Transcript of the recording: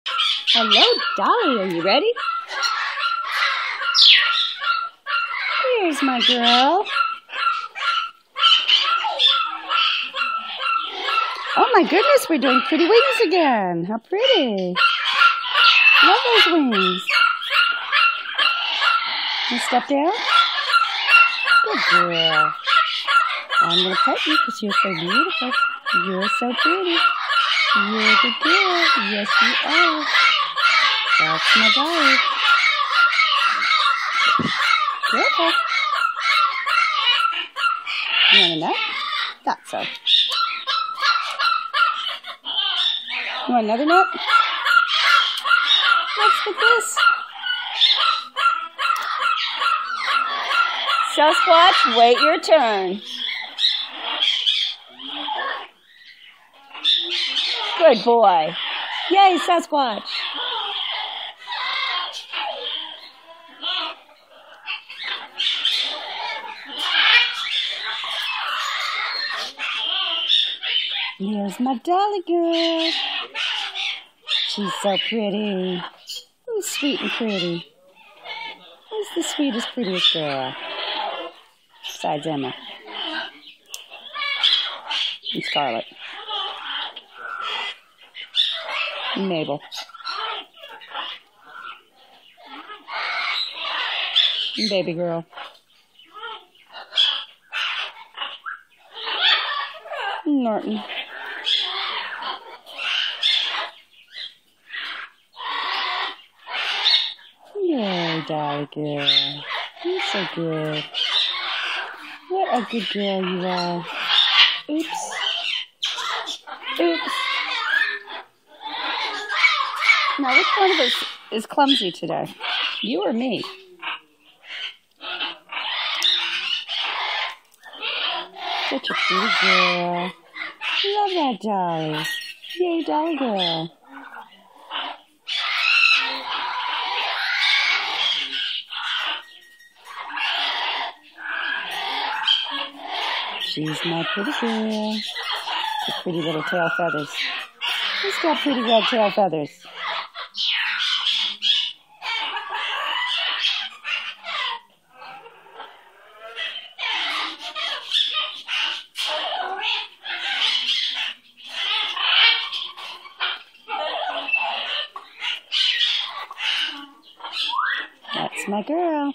Hello, Dolly. Are you ready? Here's my girl. Oh my goodness, we're doing pretty wings again. How pretty. Love those wings. You step down? Good girl. I'm going to pet you because you're so beautiful. You're so pretty. You're a good girl. Yes, you are. That's my Dolly. Careful. You want a nut? Thought so. You want another nut? Let's get this. Sasquatch, wait your turn. Good boy. Yay, Sasquatch. Here's my Dolly girl. She's so pretty. Who's sweet and pretty? Who's the sweetest, prettiest girl? Besides Emma. And Scarlett. And Mabel. And baby girl. And Norton. Yay, Dolly girl. You're so good. What a good girl you are. Oops. Oops. Now, which one of us is clumsy today? You or me? Such a pretty girl. Love that Dolly. Yay, Dolly girl. She's my pretty girl. The pretty little tail feathers. She's got pretty red tail feathers. That's my girl.